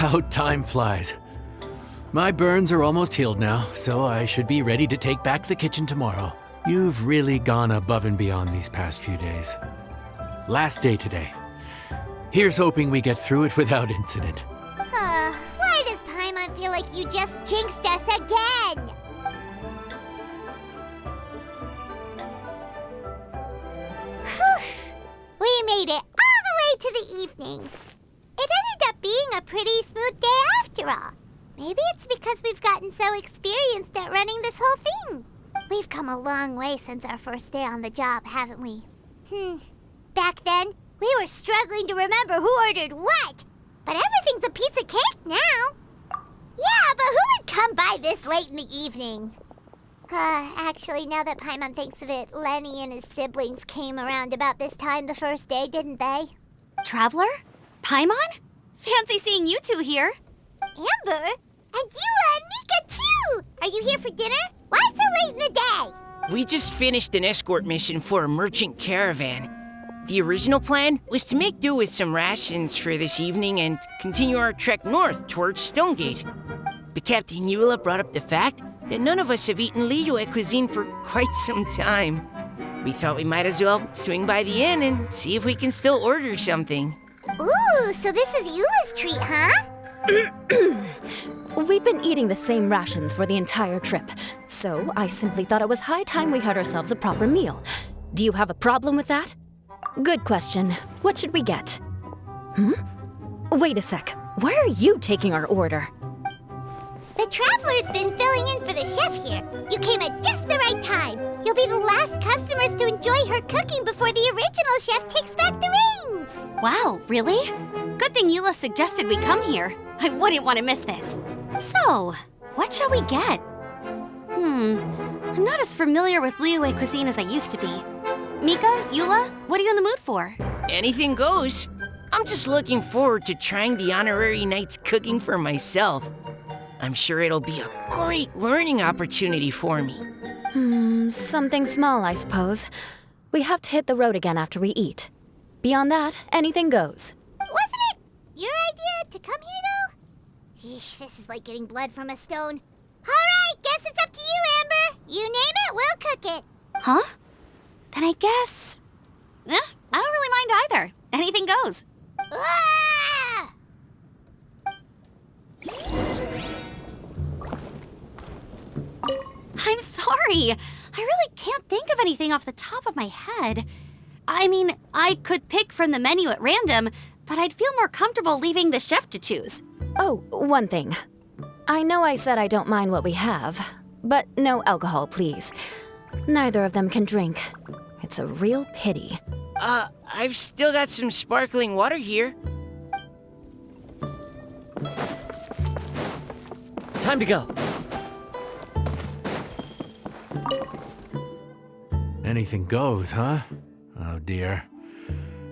How time flies. My burns are almost healed now, so I should be ready to take back the kitchen tomorrow. You've really gone above and beyond these past few days. Last day today. Here's hoping we get through it without incident. Why does Paimon feel like you just jinxed us again? Whew. We made it all the way to the evening. It ended up being a pretty smooth day after all. Maybe it's because we've gotten so experienced at running this whole thing. We've come a long way since our first day on the job, haven't we? Back then, we were struggling to remember who ordered what. But everything's a piece of cake now. Yeah, but who would come by this late in the evening? Actually, now that Paimon thinks of it, Lenny and his siblings came around about this time the first day, didn't they? Traveler? Paimon? Fancy seeing you two here. Amber? And Eula and Mika, too! Are you here for dinner? Why so late in the day? We just finished an escort mission for a merchant caravan. The original plan was to make do with some rations for this evening and continue our trek north towards Stonegate. But Captain Eula brought up the fact that none of us have eaten Liyue cuisine for quite some time. We thought we might as well swing by the inn and see if we can still order something. Ooh, so this is Eula's treat, huh? We've been eating the same rations for the entire trip, so I simply thought it was high time we had ourselves a proper meal. Do you have a problem with that? Good question. What should we get? Wait a sec. Why are you taking our order? The Traveler's been filling in for the chef here. You came at just the right time. You'll be the last customers to enjoy her cooking before the original chef takes back the reins. Wow, really? Good thing Eula suggested we come here. I wouldn't want to miss this. So, what shall we get? I'm not as familiar with Liyue cuisine as I used to be. Mika, Eula, what are you in the mood for? Anything goes. I'm just looking forward to trying the honorary knight's cooking for myself. I'm sure it'll be a great learning opportunity for me. Something small, I suppose. We have to hit the road again after we eat. Beyond that, anything goes. Wasn't it your idea to come here, though? Eesh, this is like getting blood from a stone. All right, guess it's up to you, Amber. You name it, we'll cook it. Huh? Then I guess... I don't really mind either. Anything goes. Ah! I'm sorry. I really can't think of anything off the top of my head. I mean, I could pick from the menu at random, but I'd feel more comfortable leaving the chef to choose. Oh, one thing. I know I said I don't mind what we have, but no alcohol, please. Neither of them can drink. It's a real pity. I've still got some sparkling water here. Time to go. Anything goes, huh? Oh dear.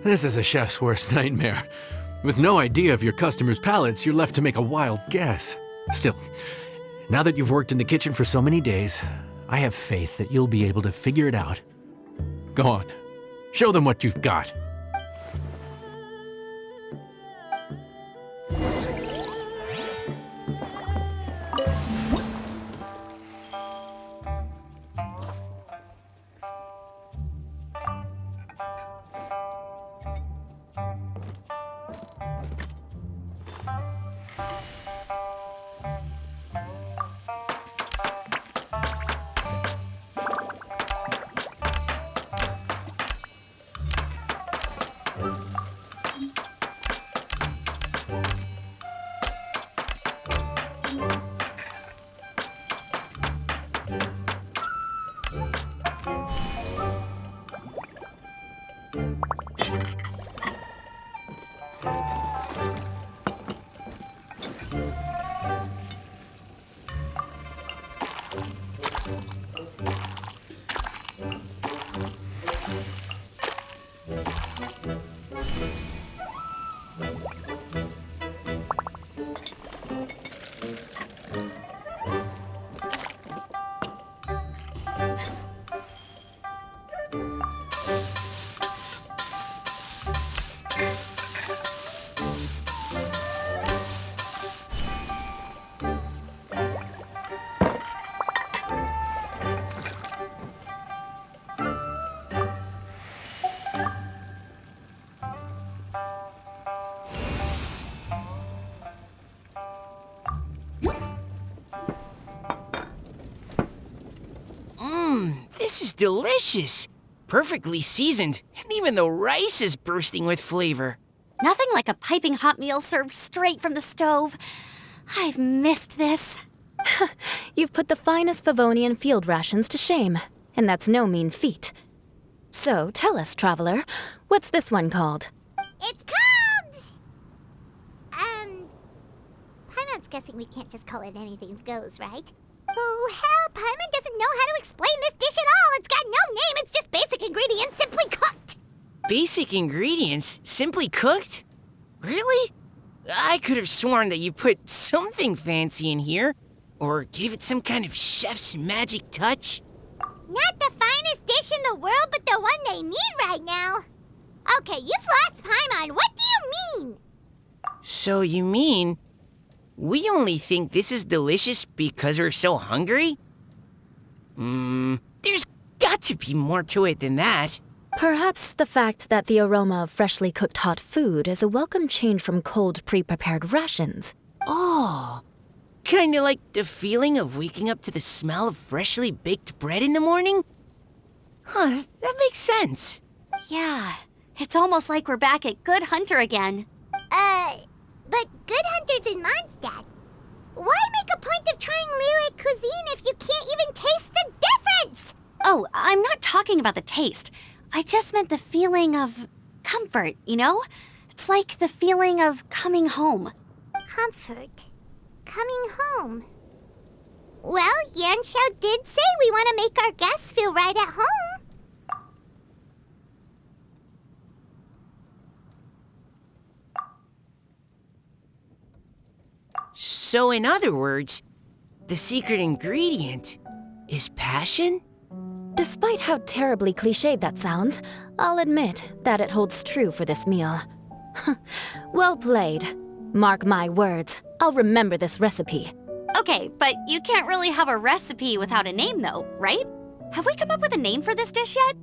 This is a chef's worst nightmare. With no idea of your customers' palates, you're left to make a wild guess. Still, now that you've worked in the kitchen for so many days, I have faith that you'll be able to figure it out. Go on, show them what you've got. This is delicious. Perfectly seasoned, and even the rice is bursting with flavor. Nothing like a piping hot meal served straight from the stove. I've missed this. You've put the finest Favonian field rations to shame, and that's no mean feat. So, tell us, traveler, what's this one called? It's called... Paimon's guessing we can't just call it anything goes, right? Oh, hell, Paimon doesn't know how to explain this dish at all. It's got no name, it's just basic ingredients simply cooked. Basic ingredients? Simply cooked? Really? I could have sworn that you put something fancy in here, or gave it some kind of chef's magic touch. Not the finest dish in the world, but the one they need right now. Okay, you've lost Paimon. What do you mean? So you mean we only think this is delicious because we're so hungry? There's got to be more to it than that. Perhaps the fact that the aroma of freshly cooked hot food is a welcome change from cold, pre-prepared rations. Oh, kinda like the feeling of waking up to the smell of freshly baked bread in the morning? Huh, that makes sense. Yeah, it's almost like we're back at Good Hunter again. But Good Hunter's in Mondstadt. Why make a point of trying Liyue cuisine if you can't even taste the difference? Oh, I'm not talking about the taste. I just meant the feeling of comfort, you know? It's like the feeling of coming home. Comfort. Coming home. Well, Yanxiao did say we want to make our guests feel right at home. So in other words, the secret ingredient is passion? Despite how terribly cliched that sounds, I'll admit that it holds true for this meal. Well played. Mark my words, I'll remember this recipe. Okay, but you can't really have a recipe without a name though, right? Have we come up with a name for this dish yet?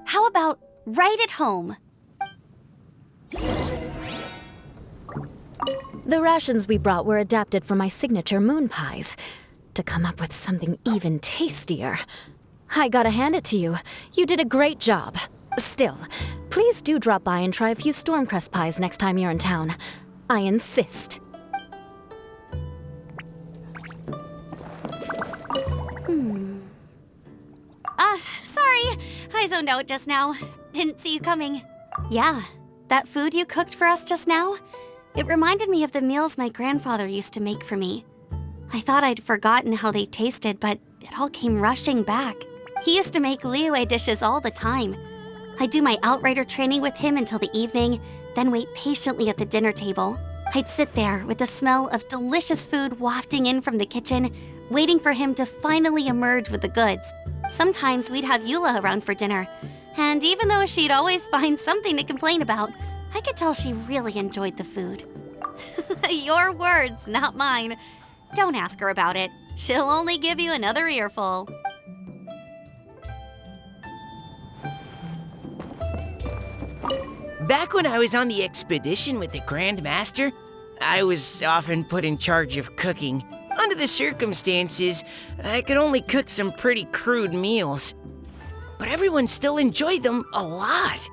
How about Right at Home? The rations we brought were adapted from my signature moon pies. To come up with something even tastier. I gotta hand it to you. You did a great job. Still, please do drop by and try a few Stormcrest pies next time you're in town. I insist. Sorry. I zoned out just now. Didn't see you coming. Yeah, that food you cooked for us just now, it reminded me of the meals my grandfather used to make for me. I thought I'd forgotten how they tasted, but it all came rushing back. He used to make Liyue dishes all the time. I'd do my outrider training with him until the evening, then wait patiently at the dinner table. I'd sit there with the smell of delicious food wafting in from the kitchen, waiting for him to finally emerge with the goods. Sometimes we'd have Eula around for dinner, and even though she'd always find something to complain about, I could tell she really enjoyed the food. Your words, not mine. Don't ask her about it. She'll only give you another earful. Back when I was on the expedition with the Grand Master, I was often put in charge of cooking. Under the circumstances, I could only cook some pretty crude meals. But everyone still enjoyed them a lot.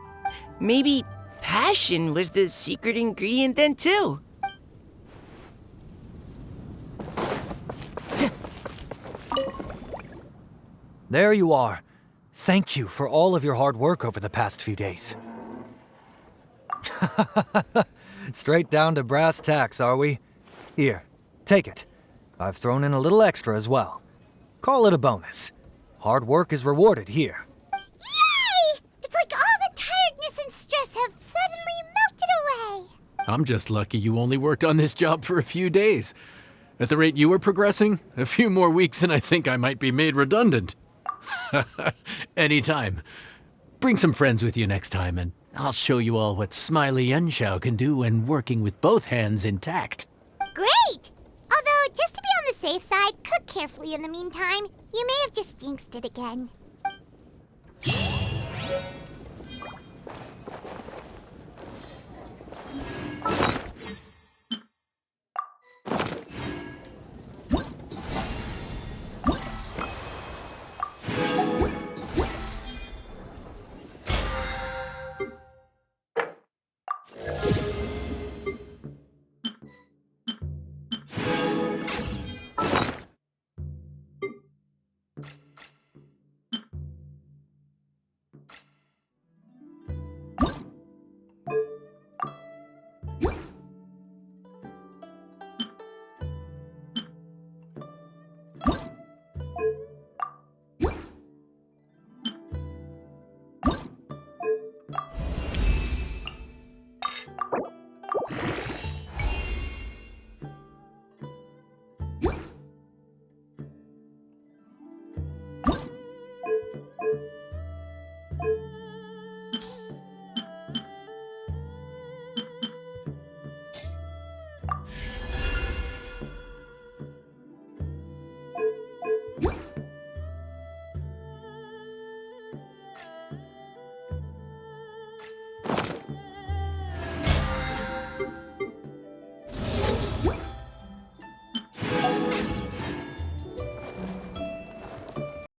Maybe passion was the secret ingredient then too. There you are. Thank you for all of your hard work over the past few days. Straight down to brass tacks, are we? Here, take it. I've thrown in a little extra as well. Call it a bonus. Hard work is rewarded here. Yay! It's like all the tiredness and stress have suddenly melted away. I'm just lucky you only worked on this job for a few days. At the rate you were progressing, a few more weeks and I think I might be made redundant. Anytime. Bring some friends with you next time and I'll show you all what Smiley Yanxiao can do when working with both hands intact. Great! Although, just to be on the safe side, cook carefully in the meantime. You may have just jinxed it again.